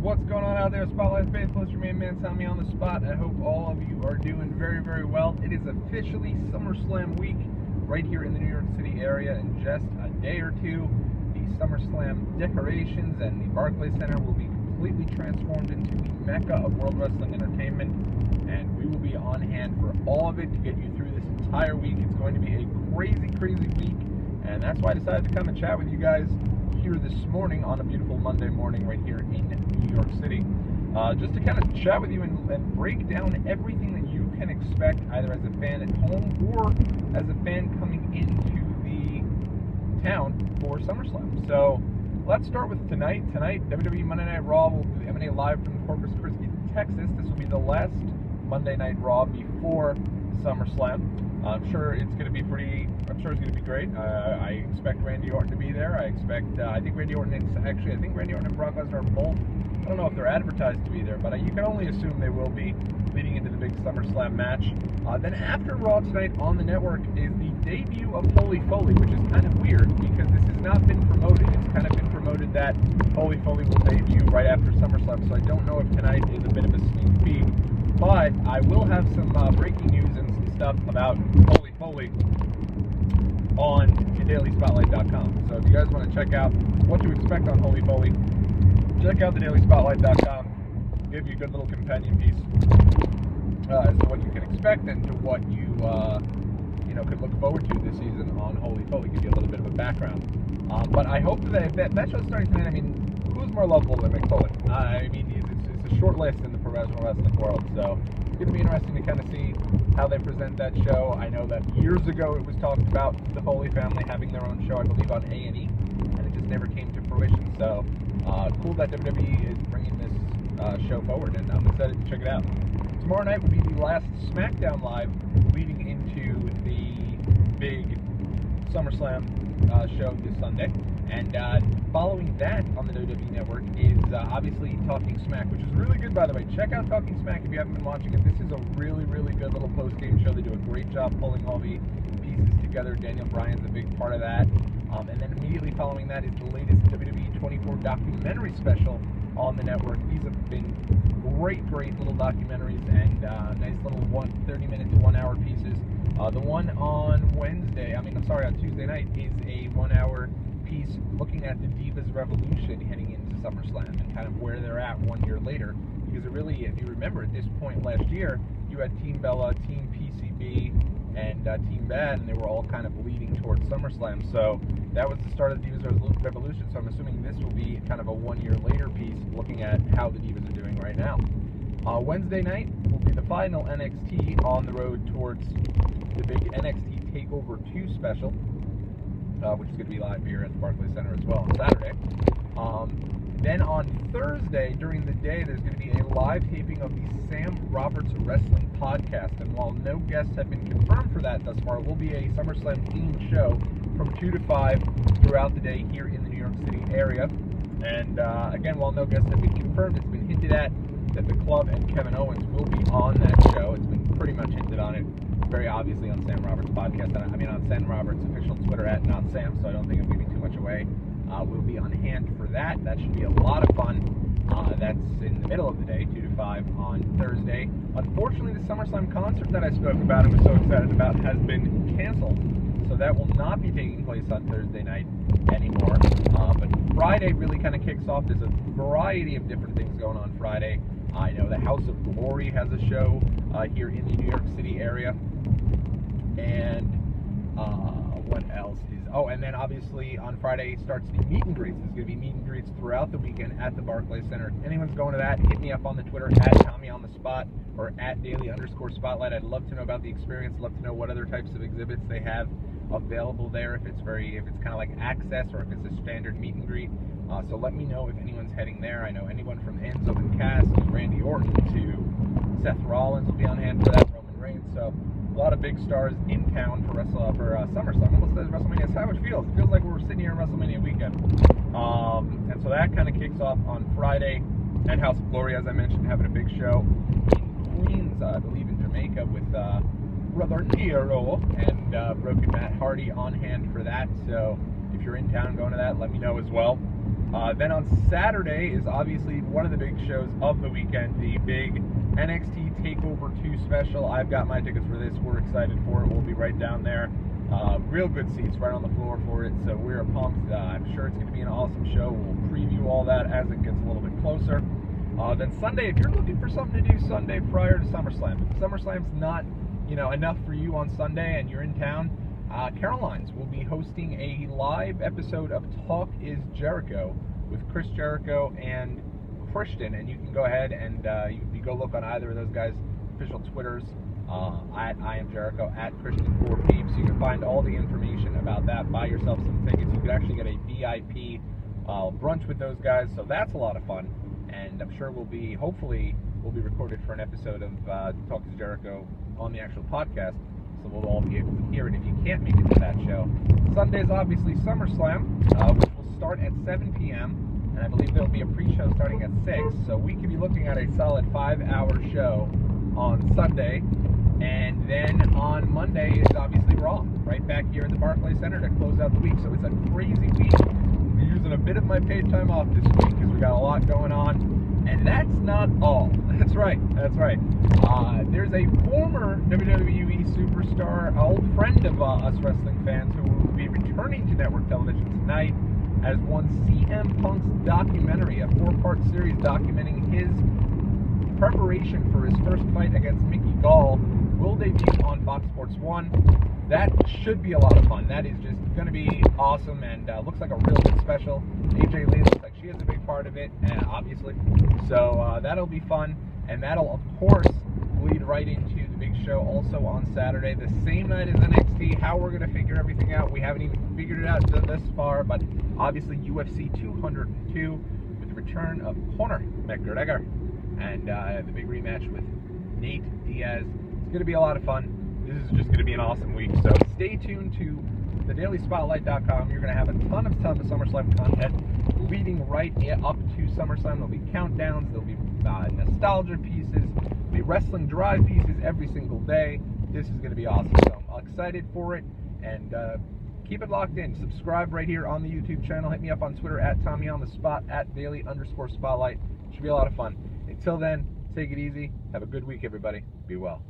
What's going on out there, Spotlight Faithful? It's your main man, Tommy on the spot. I hope all of you are doing very, very well. It is officially SummerSlam week right here in the New York City area. In just a day or two, the SummerSlam decorations and the Barclays Center will be completely transformed into the mecca of World Wrestling Entertainment, and we will be on hand for all of it to get you through this entire week. It's going to be a crazy, crazy week, and that's why I decided to come and chat with you guys here this morning on a beautiful Monday morning right here in New York City, just to kind of chat with you and break down everything that you can expect either as a fan at home or as a fan coming into the town for SummerSlam. So let's start with tonight. Tonight, WWE Monday Night Raw will emanate live from Corpus Christi, Texas. This will be the last Monday Night Raw before SummerSlam. I'm sure it's going to be great. I expect Randy Orton to be there. I think Randy Orton and Brock Lesnar are both, I don't know if they're advertised to be there, but you can only assume they will be leading into the big SummerSlam match. Then after Raw tonight on the network is the debut of Holy Foley, which is kind of weird because this has not been promoted. It's kind of been promoted that Holy Foley will debut right after SummerSlam, so I don't know if tonight is a bit of a sneak peek. But I will have some breaking news and some stuff about Holy Foley on thedailyspotlight.com. So if you guys want to check out what to expect on Holy Foley, check out thedailyspotlight.com. Give you a good little companion piece as to what you can expect and to what you could look forward to this season on Holy Foley. Give you a little bit of a background. But I hope that show's starting tonight. I mean, who's more lovable than Mick Foley? I mean, it's a short list in the professional wrestling world, so it's going to be interesting to kind of see how they present that show. I know that years ago it was talked about the Foley family having their own show, I believe, on A&E, and it just never came to fruition. So cool that WWE is bringing this show forward, and I'm excited to check it out. Tomorrow night will be the last SmackDown Live leading into the big SummerSlam show this Sunday. And following that on the WWE Network is obviously Talking Smack, which is really good, by the way. Check out Talking Smack if you haven't been watching it. This is a really, really good little post-game show. They do a great job pulling all the pieces together. Daniel Bryan's a big part of that. And then immediately following that is the latest WWE 24 documentary special on the network. These have been great, great little documentaries and nice little 30-minute to 1 hour pieces. The one on Tuesday night is a 1 hour piece looking at the Divas Revolution heading into SummerSlam and kind of where they're at 1 year later. Because it really, if you remember, at this point last year, you had Team Bella, Team PCB, and Team Bad, and they were all kind of leading towards SummerSlam. So that was the start of the Divas Revolution. So I'm assuming this will be kind of a 1 year later piece looking at how the Divas are doing right now. Wednesday night will be the final NXT on the road towards the big NXT TakeOver 2 special, which is going to be live here at the Barclays Center as well on Saturday. Then on Thursday, during the day, there's going to be a live taping of the Sam Roberts Wrestling Podcast. And while no guests have been confirmed for that thus far, it will be a SummerSlam-themed show from 2 to 5 throughout the day here in the New York City area. And again, while no guests have been confirmed, it's been hinted at that the Club and Kevin Owens will be on that show. It's been pretty much hinted on it very obviously on Sam Roberts' podcast. I mean, on Sam Roberts' official Twitter at Not Sam, so I don't think I'm giving too much away. We'll be on hand for that. That should be a lot of fun. That's in the middle of the day, 2 to 5 on Thursday. Unfortunately, the SummerSlam concert that I spoke about and was so excited about has been canceled, so that will not be taking place on Thursday night anymore. But Friday really kind of kicks off. There's a variety of different things going on Friday. I know the House of Glory has a show here in the New York City area. And what else is... Oh, and then obviously on Friday starts the meet and greets. There's going to be meet and greets throughout the weekend at the Barclays Center. If anyone's going to that, hit me up on the Twitter at Tommy on the Spot or at Daily_Spotlight. I'd love to know about the experience. Love to know what other types of exhibits they have available there. If it's kind of like access or if it's a standard meet and greet. So let me know if anyone's heading there. I know anyone from Enzo and Cass to Randy Orton to Seth Rollins will be on hand for that. Roman Reigns. So a lot of big stars in town for SummerSlam. Almost says WrestleMania. That's how it feels. It feels like we're sitting here on WrestleMania weekend. And so that kind of kicks off on Friday. And House of Glory, as I mentioned, having a big show in Queens, I believe in Jamaica, with Brother Nero and Broken Matt Hardy on hand for that. So if you're in town going to that, let me know as well. Then on Saturday is obviously one of the big shows of the weekend, the big NXT TakeOver 2 special. I've got my tickets for this. We're excited for it. We'll be right down there. Real good seats right on the floor for it, so we're pumped. I'm sure it's going to be an awesome show. We'll preview all that as it gets a little bit closer. Then Sunday, if you're looking for something to do Sunday prior to SummerSlam, if SummerSlam's not, enough for you on Sunday and you're in town, Caroline's will be hosting a live episode of Talk is Jericho with Chris Jericho and Christian, and you can go ahead and you go look on either of those guys' official Twitters, at I am Jericho, at Christian4Peeps. You can find all the information about that. Buy yourself some tickets. You could actually get a VIP brunch with those guys, so that's a lot of fun. And I'm sure hopefully we'll be recorded for an episode of Talk is Jericho on the actual podcast, so we'll all be able to hear it if you can't make it to that show. Sunday is obviously SummerSlam, which will start at 7 p.m., and I believe there'll be a pre-show starting at 6, so we could be looking at a solid 5-hour show on Sunday. And then on Monday is obviously Raw, right back here in the Barclays Center to close out the week. So it's a crazy week. We're using a bit of my paid time off this week because we got a lot going on. And that's not all. That's right. There's a former WWE superstar, old friend of us wrestling fans, who will be returning to network television tonight as one CM Punk's documentary, a 4-part series documenting his preparation for his first fight against Mickey Gall, will debut on Fox Sports 1. That should be a lot of fun. That is just going to be awesome, and looks like a real good special. AJ Lee looks like she has a big part of it, obviously. So that'll be fun, and that'll, of course, lead right into the big show also on Saturday, the same night as NXT. How we're going to figure everything out, we haven't even figured it out thus far, but obviously UFC 202 with the return of Conor McGregor and the big rematch with Nate Diaz. It's going to be a lot of fun. This is just going to be an awesome week. So stay tuned to thedailyspotlight.com. You're going to have a ton of SummerSlam content leading right up to SummerSlam. There'll be countdowns. There'll be nostalgia pieces. There'll be wrestling drive pieces every single day. This is going to be awesome. So I'm excited for it. And keep it locked in. Subscribe right here on the YouTube channel. Hit me up on Twitter at TommyOnTheSpot, at Daily_Spotlight. Should be a lot of fun. Until then, take it easy. Have a good week, everybody. Be well.